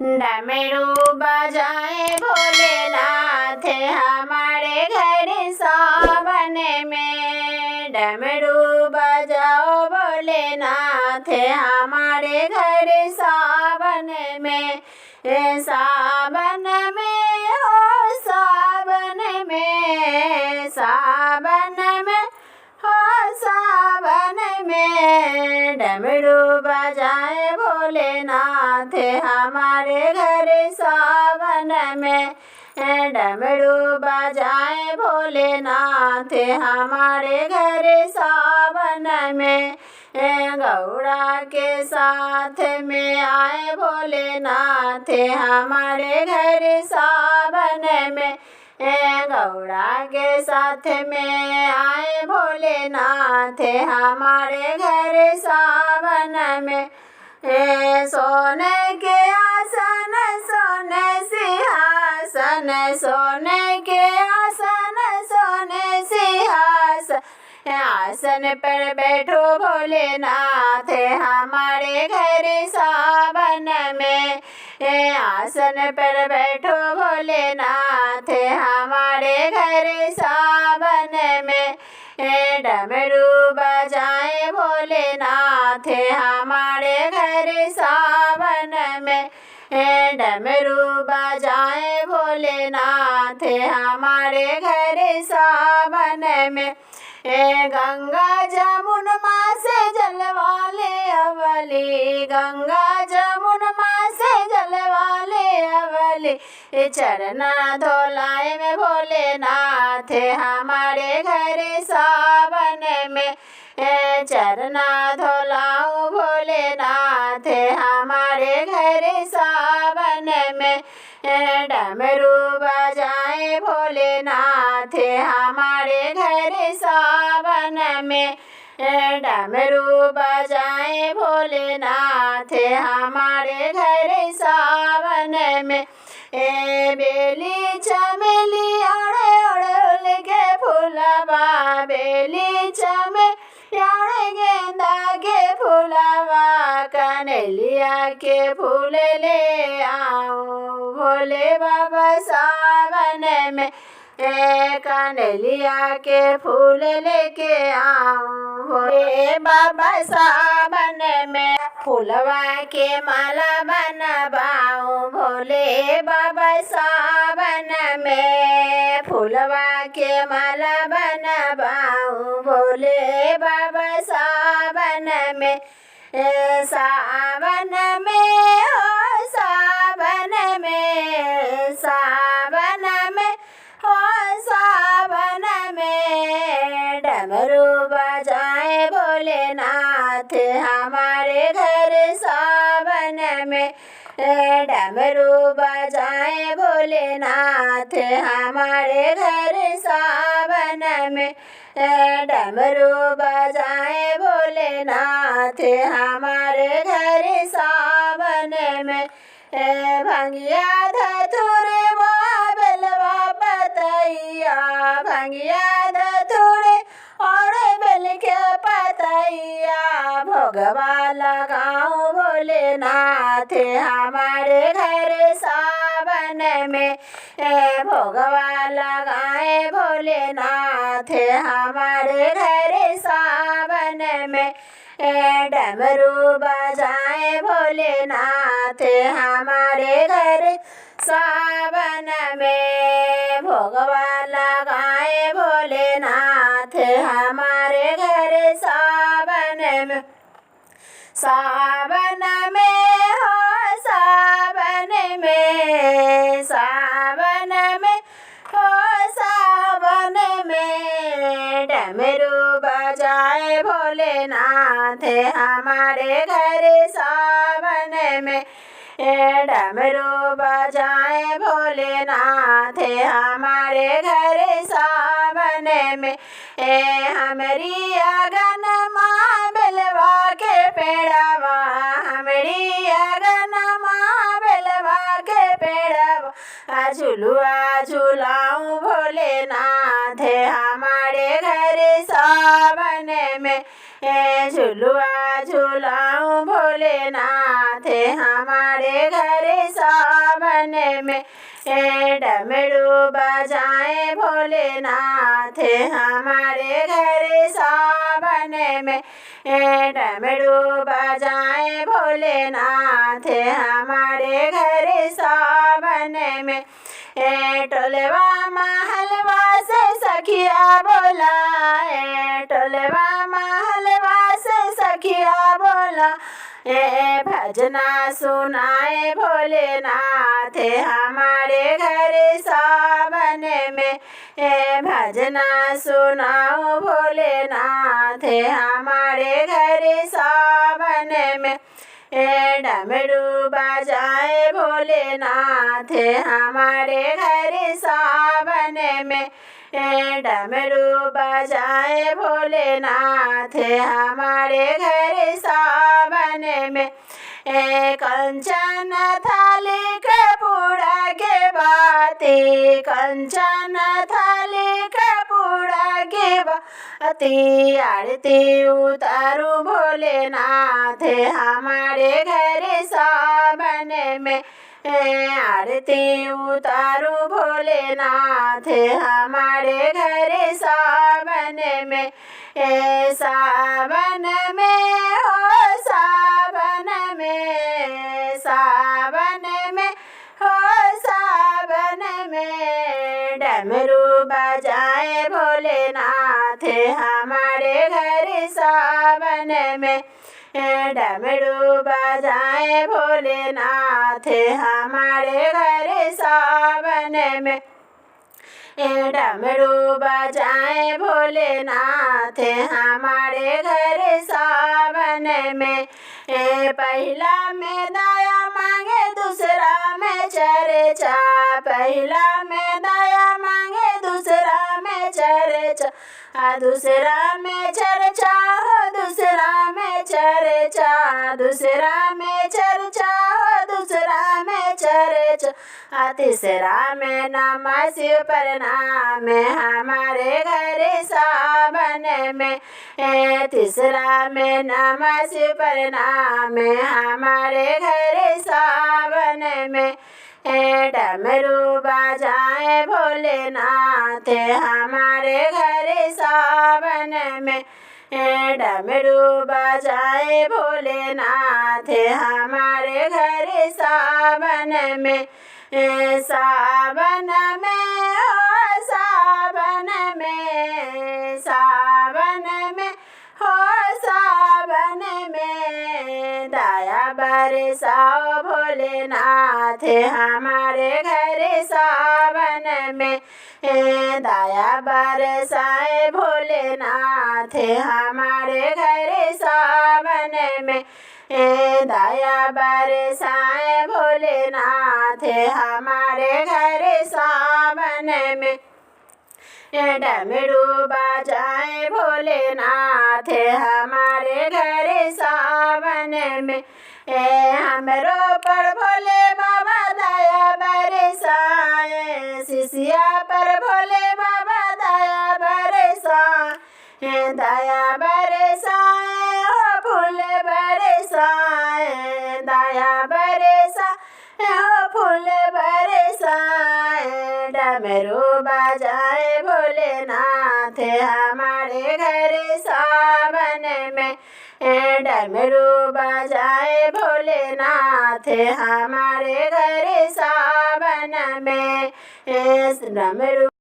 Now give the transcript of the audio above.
डमरू बजाए भोलेनाथ हमारे घर सावन में। डमरू बजाओ भोलेनाथ हमारे घर सावन में। सावन में हो सावन में, सावन में हो सावन में। डमरू बजाए भोलेनाथ हमारे घर सावन में। डमरू बजाए भोलेनाथ हमारे घर सावन में। गौड़ा के साथ में आए भोलेनाथ हमारे घर सावन में। गौड़ा के साथ में आए भोलेनाथ हमारे घर सावन में। सोने के आसन सोने सिंहासन, सोने के आसन सोने सिंहासन। आसन पर बैठो भोलेनाथ हमारे घर सावन में। आसन पर बैठो भोलेनाथ हमारे घर सावन में। डमरू बजाए भोलेनाथ हमारे घर सावन में। डमरू बजाए भोलेनाथ हमारे घर सावन में। गंगा जमुनमा से जलवाले अवली, गंगा जमुनमा से जलवाले अवली। चरना धोलाए में भोलेनाथ हमारे घर सावन में। चरना धोलाऊं भोलेनाथ हमारे घर सावन में। डमरू बजाए भोलेनाथ हमारे घर सावन में। डमरू बजाए भोलेनाथ हमारे घर सावन में। बेली चमेली ओढ़े ओढ़ के फूलवा, बेली चमेली ओढ़े गेंदा के फूलवा। कनेलिया के फूल ले आओ भोले बाबा सावन में। कनेलिया के फूल लेके आऊं भोले बाबा सावन में। फूलवा के माला बनवाऊं भोले बाबा सावन में। फूलवा के माला बनवाऊं भोले बाबा सावन में। सावन में हो सावन में, सावन में हो सावन में। डमरू बजाए भोलेनाथ हमारे घर सावन में। डमरू बजाए भोलेनाथ हमारे घर सावन में। डमरू बजाए भोलेनाथ हमारे घर सावन में। भंगिया धतूरे बेलवा पतैया, भंगिया धतूरे और बेल के पतैया। भोगवा लगाऊं भोलेनाथ हमारे घर सावन में। भोगवा लगाए भोलेनाथ हमारे घर सावन में। डमरू बजाए भोलेनाथ हमारे घर सावन में। भोगवा लगाए भोलेनाथ हमारे घर सावन में। सावन में हो सावन में, सावन में हो सावन में। डमरू बजाए भोलेनाथ हमारे घर सावन में। डमरू बजाए भोलेनाथ हमारे घर सावन में। हमारी अगन माँ बेलवा के पेड़वा, हमारी अगन माँ बेलवा के पेड़वा। झुलुआ झुलाऊं भोलेनाथ हमारे घर सावन में। झुलुआ झुलाऊं भोलेनाथ हमारे घर सावन में। डमरू बजाए भोलेनाथ हमारे घर सावन में। डमरू बजाए भोलेनाथ हमारे घर सावन में। टोलवा महलवा से सखिया बोलाए, टोलवा महलवा से सखिया बोला। भजना सुनाए भोलेनाथ हमारे घर सावन में। भजना सुनाओ भोलेनाथ हमारे घर सावन में। डमरू बजाए भोलेनाथ हमारे घर सावन में। डमरू बजाए भोलेनाथ हमारे घर सावन में। कंचन थाली कपूड़ा के बाती, कंचन थाली कपूड़ा के बाती। आरती उतारू भोलेनाथ हमारे घर सावन में। आरती उतारू भोलेनाथ हमारे घर सावन में। सावन में हो सावन में, सावन में हो सावन में। डमरू बजाए भोलेनाथ हमारे घर सावन में। डमरू बजाए भोलेनाथ हमारे घर सावन में। डमरू बजाए भोलेनाथ हमारे घर सावन में। पहला में दया मांगे दूसरा में चर्चा, पहला में दया मांगे दूसरा में चर्चा। दूसरा में चर्चा हो दूसरा में चर्चा, दूसरा में चर्चा हो दूसरा में चर्चा। तीसरा में नमः शिव प्रणाम हमारे घर सावन में। तीसरा में नमः शिव प्रणाम हमारे घर सावन में। डमरू बजाए भोलेनाथ हमारे घर सावन में। डमरू बजाए भोलेनाथ हमारे घर सावन में। सावन में हो सावन में, सावन में हो सावन में। दया बरसाओ भोलेनाथ हमारे घर सावन में। दया बरसाए भोलेनाथ हमारे घर सावन में। दया बरसाए भोलेनाथ हमारे घर सावन में। डमरू बजाए भोलेनाथ हमारे घर सावन में। हमरो पर भोले बाबा दया बरसाए, शिष्या पर भोले बाबा दया बरसाए। दया बरसाए हो फूल बरसाए, दया बरसाए हो फूल बरसाए। डमरू बजाए भोलेनाथ हमारे घर सावन में। डमरू बजाए भोलेनाथ हमारे घर सावन में। डमरू